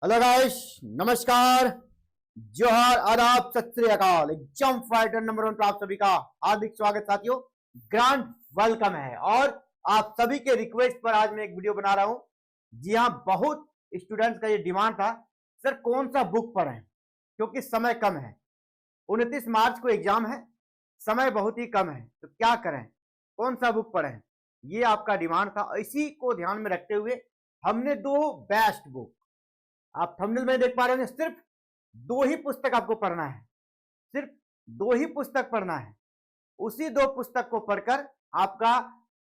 Hello guys, नमस्कार, जोहार, आदाब, सत श्री अकाल। एग्जाम फाइटर नंबर 1 पर आप सभी का हार्दिक स्वागत साथियों, ग्रांड वेलकम है। और आप सभी के रिक्वेस्ट पर आज मैं एक वीडियो बना रहा हूं। जी हाँ, बहुत स्टूडेंट्स का ये डिमांड था, सर कौन सा बुक पढ़ें, क्योंकि समय कम है। 29 मार्च को एग्जाम है, समय बहुत ही कम है, तो क्या करें, कौन सा बुक पढ़ें, ये आपका डिमांड था। इसी को ध्यान में रखते हुए हमने दो बेस्ट बुक, आप थंबनेल में देख पा रहे हैं, सिर्फ दो ही पुस्तक आपको पढ़ना है, सिर्फ दो ही पुस्तक पढ़ना है। उसी दो पुस्तक को पढ़कर आपका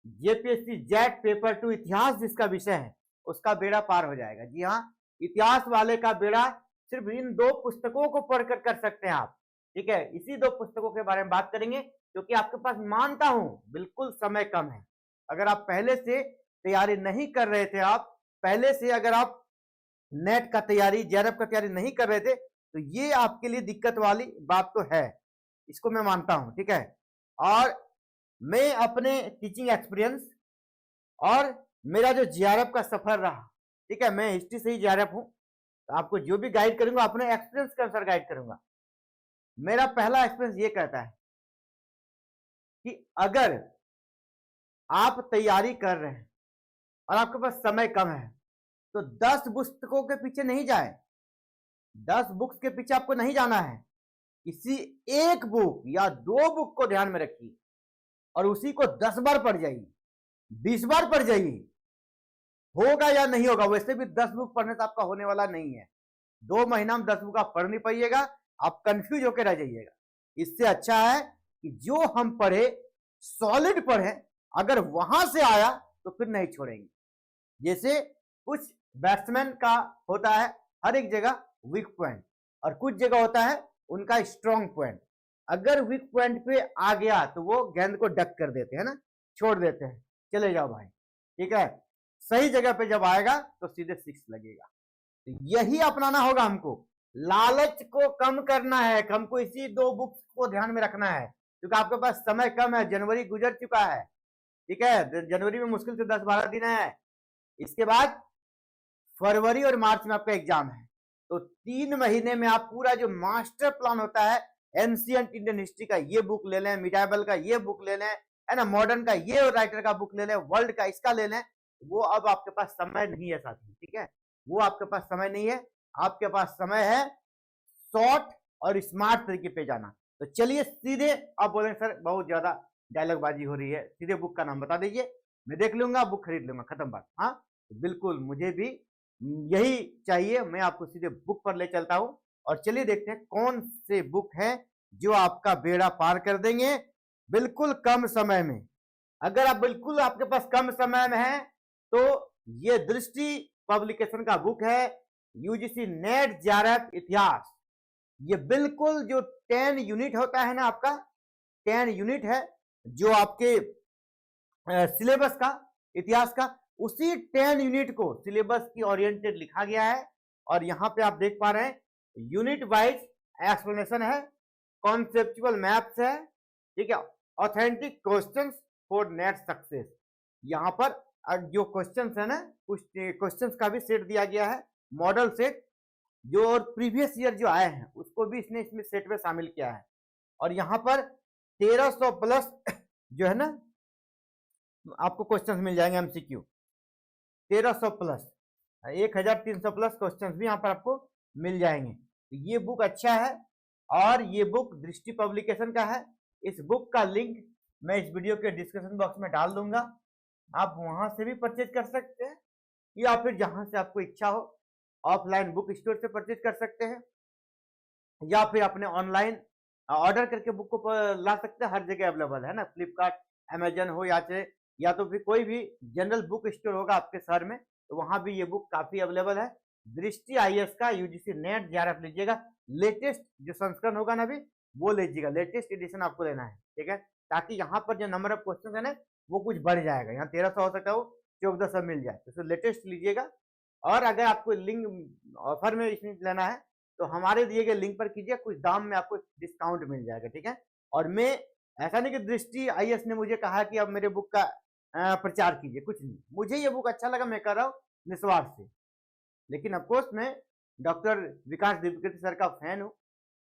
जेपीएससी जेट पेपर 2 इतिहास जिसका विषय है उसका बेड़ा पार हो जाएगा। जी हाँ, इतिहास वाले का बेड़ा सिर्फ इन दो पुस्तकों को पढ़कर कर सकते हैं आप। ठीक है, इसी दो पुस्तकों के बारे में बात करेंगे, क्योंकि आपके पास मानता हूं बिल्कुल समय कम है। अगर आप पहले से तैयारी नहीं कर रहे थे, आप पहले से अगर आप नेट का तैयारी, जेआरएफ का तैयारी नहीं कर रहे थे, तो ये आपके लिए दिक्कत वाली बात तो है, इसको मैं मानता हूं। ठीक है, और मैं अपने टीचिंग एक्सपीरियंस और मेरा जो जेआरएफ का सफर रहा, ठीक है, मैं हिस्ट्री से ही जेआरएफ हूं, तो आपको जो भी गाइड करूंगा अपने एक्सपीरियंस के अनुसार गाइड करूंगा। मेरा पहला एक्सपीरियंस ये कहता है कि अगर आप तैयारी कर रहे हैं और आपके पास समय कम है, तो 10 पुस्तकों के पीछे नहीं जाए, 10 बुक्स के पीछे आपको नहीं जाना है। किसी एक बुक या दो बुक को ध्यान में रखिए और उसी को 10 बार पढ़ जाइए, 20 बार पढ़ जाइए। होगा या नहीं होगा, वैसे भी 10 बुक पढ़ने से आपका होने वाला नहीं है। 2 महीना में 10 बुक आप पढ़ नहीं पाइएगा, आप कंफ्यूज होकर रह जाइएगा। इससे अच्छा है कि जो हम पढ़े सॉलिड पढ़े, अगर वहां से आया तो फिर नहीं छोड़ेंगे। जैसे कुछ बैट्समैन का होता है हर एक जगह वीक पॉइंट, और कुछ जगह होता है उनका स्ट्रॉन्ग पॉइंट। अगर वीक पॉइंट पे आ गया तो वो गेंद को डक कर देते हैं ना, छोड़ देते हैं, चले जाओ भाई। ठीक है, सही जगह पे जब आएगा तो सीधे 6 लगेगा। तो यही अपनाना होगा हमको, लालच को कम करना है, हमको इसी दो बुक्स को ध्यान में रखना है, क्योंकि आपके पास समय कम है। जनवरी गुजर चुका है, ठीक है, जनवरी में मुश्किल से 10-12 दिन है। इसके बाद फरवरी और मार्च में आपका एग्जाम है, तो 3 महीने में आप पूरा जो मास्टर प्लान होता है, एंशिएंट इंडियन हिस्ट्री का ये बुक ले लें, मिडाइवल का ये बुक ले लें, है ना, मॉडर्न का ये राइटर का बुक ले लें, वर्ल्ड का इसका ले लें, वो अब आपके पास समय नहीं है साथी। ठीक है, वो आपके पास समय नहीं है, आपके पास समय है शॉर्ट और स्मार्ट तरीके पे जाना। तो चलिए सीधे, आप बोलेंगे सर बहुत ज्यादा डायलॉग बाजी हो रही है, सीधे बुक का नाम बता दीजिए, मैं देख लूंगा, बुक खरीद लूंगा, खत्म बात। हाँ, बिल्कुल, मुझे भी यही चाहिए। मैं आपको सीधे बुक पर ले चलता हूं, और चलिए देखते हैं कौन से बुक हैं जो आपका बेड़ा पार कर देंगे बिल्कुल कम समय में। अगर आप बिल्कुल आपके पास कम समय में है, तो ये दृष्टि पब्लिकेशन का बुक है, यूजीसी नेट जेआरएफ इतिहास। ये बिल्कुल जो 10 यूनिट होता है ना, आपका 10 यूनिट है जो आपके सिलेबस का, इतिहास का, उसी 10 यूनिट को सिलेबस की ओरिएंटेड लिखा गया है। और यहां पे आप देख पा रहे हैं यूनिट वाइज एक्सप्लेनेशन है, कॉन्सेप्चुअल मैप्स है, ठीक है, authentic questions for net success. यहां पर जो क्वेश्चंस है ना, कुछ क्वेश्चंस का भी सेट दिया गया है, मॉडल सेट, जो और प्रीवियस ईयर जो आए हैं उसको भी इसने इसमें सेट में शामिल किया है। और यहां पर 1300 प्लस जो है ना आपको क्वेश्चंस मिल जाएंगे, एमसीक्यू 1300 प्लस, 1300 प्लस क्वेश्चंस भी यहाँ पर आपको मिल जाएंगे। तो ये बुक अच्छा है, और ये बुक दृष्टि पब्लिकेशन का है। इस बुक का लिंक मैं इस वीडियो के डिस्क्रिप्शन बॉक्स में डाल दूंगा, आप वहां से भी परचेज कर सकते हैं, या फिर जहां से आपको इच्छा हो ऑफलाइन बुक स्टोर से परचेज कर सकते हैं, या फिर अपने ऑनलाइन ऑर्डर करके बुक को ला सकते हैं। हर जगह अवेलेबल है ना, फ्लिपकार्ट, अमेजन हो, या तो फिर कोई भी जनरल बुक स्टोर होगा आपके शहर में, तो वहां भी ये बुक काफी अवेलेबल है। दृष्टि आईएएस का यूजीसी नेट जेआरएफ लीजिएगा, लेटेस्ट जो संस्करण होगा ना अभी वो लीजिएगा, लेटेस्ट एडिशन आपको लेना है। ठीक है, ताकि यहाँ पर जो नंबर ऑफ क्वेश्चन है ना वो कुछ बढ़ जाएगा, यहाँ 1300 हो सकता है, वो 1400 मिल जाए, तो लेटेस्ट लीजिएगा। और अगर आपको लिंक ऑफर में इसमें लेना है तो हमारे दिए गए लिंक पर कीजिए, कुछ दाम में आपको डिस्काउंट मिल जाएगा। ठीक है, और मैं ऐसा नहीं कि दृष्टि आईएएस ने मुझे कहा कि अब मेरे बुक का प्रचार कीजिए, कुछ नहीं, मुझे ये बुक अच्छा लगा, मैं कर रहा हूँ निस्वार्थ से। लेकिन ऑफकोर्स मैं डॉक्टर विकास दिव्यकीर्ति सर का फैन हूँ,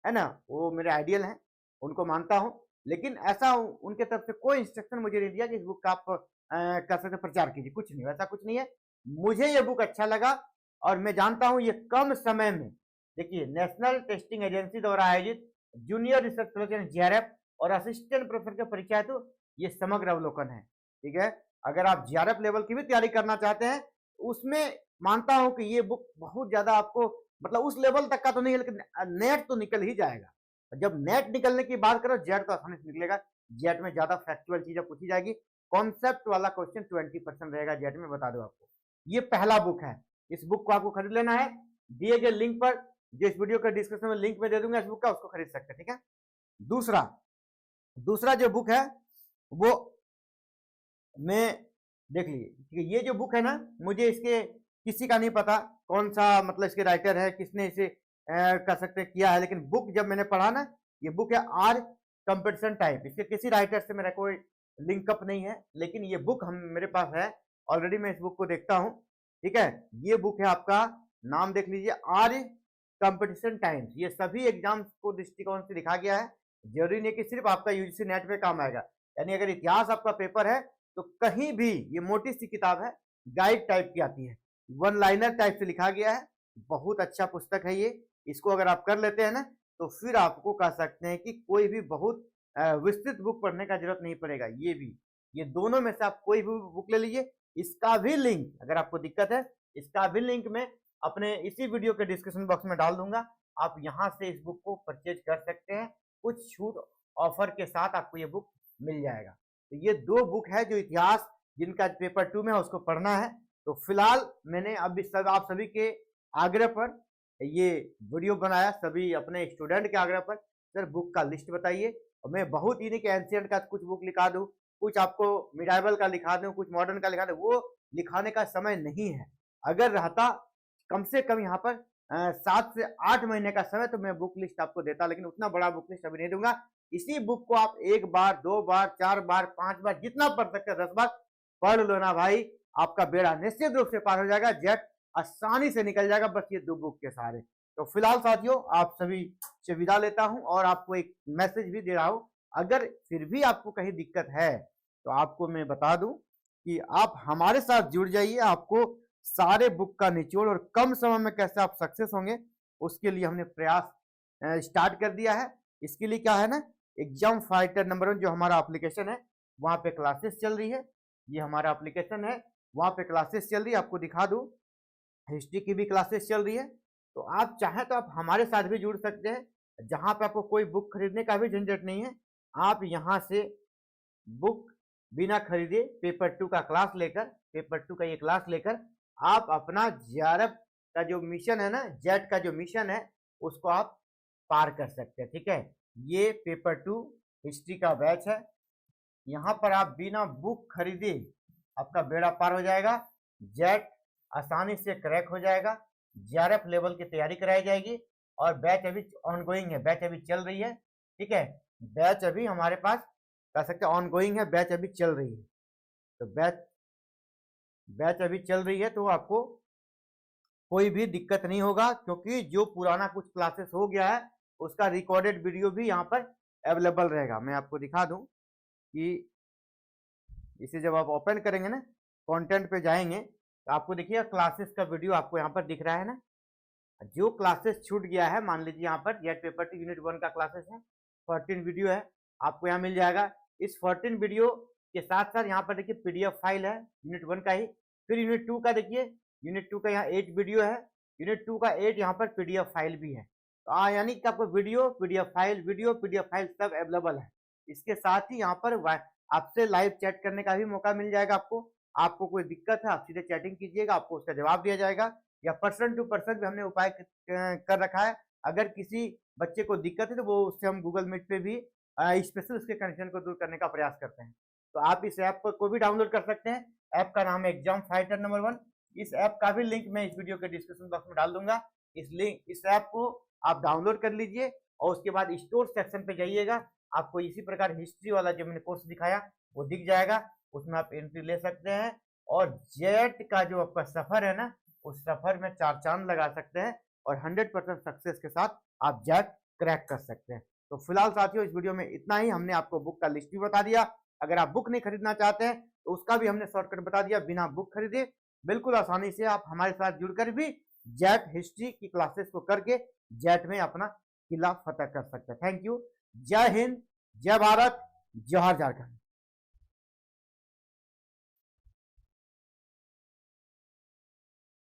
है ना, वो मेरे आइडियल हैं, उनको मानता हूँ। लेकिन ऐसा उनके तरफ से कोई इंस्ट्रक्शन मुझे नहीं दिया कि इस बुक का आप कर सकते प्रचार कीजिए, कुछ नहीं, वैसा कुछ नहीं है। मुझे ये बुक अच्छा लगा और मैं जानता हूँ ये कम समय में, देखिए, नेशनल टेस्टिंग एजेंसी द्वारा आयोजित जूनियर रिसर्च फेलो जीआरएफ और असिस्टेंट प्रोफेसर की परीक्षा है, तो ये समग्र अवलोकन है, ठीक है। अगर आप जीआरएफ लेवल की भी तैयारी करना चाहते हैं, उसमें मानता हूं कि ये बुक बहुत ज्यादा आपको, मतलब उस लेवल तक का तो नहीं है, लेकिन नेट तो निकल ही जाएगा। जब नेट निकलने की बात करो, जेट तो आसानी से निकलेगा। जेट में ज्यादा फैक्चुअल चीजें पूछी जाएगी, कॉन्सेप्ट वाला क्वेश्चन 20% रहेगा जेट में, बता दो आपको। ये पहला बुक है, इस बुक को आपको खरीद लेना है, दिए गए लिंक पर, जो इस वीडियो के डिस्क्रिप्शन में लिंक में दे दूंगा इस बुक का, उसको खरीद सकते हैं, ठीक है। दूसरा जो बुक है वो मैं देख लीजिए, ठीक है। ये जो बुक है ना, मुझे इसके किसी का नहीं पता कौन सा, मतलब इसके राइटर है, किसने इसे कर सकते किया है, लेकिन बुक जब मैंने पढ़ा ना, ये बुक है आर कंपटीशन टाइप। इसके किसी राइटर से मेरा कोई लिंकअप नहीं है, लेकिन ये बुक हम मेरे पास है ऑलरेडी, मैं इस बुक को देखता हूँ, ठीक है। ये बुक है, आपका नाम देख लीजिए, आर कंपटीशन टाइम्स। ये सभी एग्जाम्स को दृष्टिकोण से लिखा गया है, जरूरी नहीं कि सिर्फ आपका यूजीसी नेट पे काम आएगा। यानी अगर इतिहास आपका पेपर है तो कहीं भी, ये मोटी सी किताब है, गाइड टाइप की आती है, वन लाइनर टाइप से लिखा गया है, बहुत अच्छा पुस्तक है ये। इसको अगर आप कर लेते हैं ना, तो फिर आपको कह सकते हैं कि कोई भी बहुत विस्तृत बुक पढ़ने का जरूरत नहीं पड़ेगा। ये दोनों में से आप कोई भी बुक ले लीजिए। इसका भी लिंक, अगर आपको दिक्कत है, इसका भी लिंक मैं अपने इसी वीडियो के डिस्क्रिप्शन बॉक्स में डाल दूंगा। आप यहाँ से इस बुक को परचेज कर सकते हैं, कुछ छूट ऑफर के साथ आपको ये बुक मिल जाएगा। तो ये दो बुक है जो इतिहास, जिनका पेपर 2 में है, उसको पढ़ना है। तो फिलहाल मैंने अभी आप सभी के आग्रह पर ये वीडियो बनाया, सभी अपने स्टूडेंट के आग्रह पर, सर बुक का लिस्ट बताइए। और मैं बहुत ही नहीं कि एंशिएंट का कुछ बुक लिखा दूं, कुछ आपको मिडाइवल का लिखा दूं, कुछ मॉडर्न का लिखा दूं, वो लिखाने का समय नहीं है। अगर रहता कम से कम यहाँ पर 7 से 8 महीने का समय, तो मैं बुक लिस्ट आपको देता, लेकिन उतना बड़ा बुक लिस्ट अभी नहीं दूंगा। इसी बुक को आप 1 बार, 2 बार, 4 बार, 5 बार, जितना पढ़ सकते हैं 10 बार पढ़ लो ना भाई, आपका बेड़ा निश्चित रूप से पार हो जाएगा, जेट आसानी से निकल जाएगा, बस ये 2 बुक के सहारे। तो फिलहाल साथियों, आप सभी से विदा लेता हूं और आपको एक मैसेज भी दे रहा हूं। अगर फिर भी आपको कहीं दिक्कत है, तो आपको मैं बता दूं कि आप हमारे साथ जुड़ जाइए। आपको सारे बुक का निचोड़ और कम समय में कैसे आप सक्सेस होंगे, उसके लिए हमने प्रयास स्टार्ट कर दिया है। इसके लिए क्या है ना, एग्जाम फाइटर नंबर 1 जो हमारा एप्लीकेशन है, वहां पे क्लासेस चल रही है। ये हमारा एप्लीकेशन है, वहां पे क्लासेस चल रही है। आपको दिखा दूं, हिस्ट्री की भी क्लासेस चल रही है। तो आप चाहें तो आप हमारे साथ भी जुड़ सकते हैं, जहां पे आपको कोई बुक खरीदने का भी झंझट नहीं है। आप यहां से बुक बिना खरीदे पेपर 2 का क्लास लेकर, पेपर 2 का ये क्लास लेकर आप अपना जीआरएफ का जो मिशन है ना, जेट का जो मिशन है, उसको आप पार कर सकते हैं, ठीक है। ये पेपर 2 हिस्ट्री का बैच है। यहाँ पर आप बिना बुक खरीदे आपका बेड़ा पार हो जाएगा, जेट आसानी से क्रैक हो जाएगा, जीआरएफ लेवल की तैयारी कराई जाएगी। और बैच अभी ऑनगोइंग है, बैच अभी चल रही है, ठीक है। बैच अभी हमारे पास कह सकते हैं ऑनगोइंग है, बैच अभी चल रही है। तो बैच अभी चल रही है, तो आपको कोई भी दिक्कत नहीं होगा, क्योंकि जो पुराना कुछ क्लासेस हो गया है, उसका रिकॉर्डेड वीडियो भी यहाँ पर अवेलेबल रहेगा। मैं आपको दिखा दूं कि इसे जब आप ओपन करेंगे ना, कंटेंट पे जाएंगे, तो आपको देखिए क्लासेस का वीडियो आपको यहाँ पर दिख रहा है ना। जो क्लासेस छूट गया है, मान लीजिए यहाँ पर जेट पेपर 2 यूनिट 1 का क्लासेस है, 14 वीडियो है, आपको यहाँ मिल जाएगा। इस 14 वीडियो के साथ साथ यहाँ पर देखिए पीडीएफ फाइल है यूनिट 1 का ही। फिर यूनिट 2 का देखिए, यूनिट 2 का यहाँ 8 वीडियो है, यूनिट 2 का 8 यहाँ पर पीडीएफ फाइल भी है। तो यानी कि आपको वीडियो पीडीएफ फाइल सब अवेलेबल है। इसके साथ ही यहाँ पर आपसे लाइव चैट करने का भी मौका मिल जाएगा आपको कोई दिक्कत है, आप सीधे चैटिंग कीजिएगा, आपको उसका जवाब दिया जाएगा। या पर्सन टू पर्सन भी हमने उपाय कर रखा है। अगर किसी बच्चे को दिक्कत है, तो वो उससे हम गूगल मीट पे भी स्पेशल उसके कंडीशन को दूर करने का प्रयास करते हैं। तो आप इस ऐप को भी डाउनलोड कर सकते हैं। ऐप का नाम है एग्जाम फाइटर नंबर 1। इस ऐप का भी लिंक मैं इस वीडियो के डिस्क्रिप्शन बॉक्स में डाल दूंगा। इस ऐप को आप डाउनलोड कर लीजिए और उसके बाद स्टोर सेक्शन पे जाइएगा। आपको इसी प्रकार हिस्ट्री वाला जो मैंने कोर्स दिखाया वो दिख जाएगा, उसमें आप एंट्री ले सकते हैं। और जेट का जो आपका सफर है ना, उस सफर में 4 चांद लगा सकते हैं और 100% सक्सेस के साथ आप जेट क्रैक कर सकते हैं। तो फिलहाल साथियों इस वीडियो में इतना ही। हमने आपको बुक का लिस्ट भी बता दिया। अगर आप बुक नहीं खरीदना चाहते हैं तो उसका भी हमने शॉर्टकट बता दिया। बिना बुक खरीदे बिल्कुल आसानी से आप हमारे साथ जुड़कर भी जेट हिस्ट्री की क्लासेस को करके जेट में अपना किला फतह कर सकते हैं। Thank you. जय हिंद, जय भारत, जोहार झारखंड।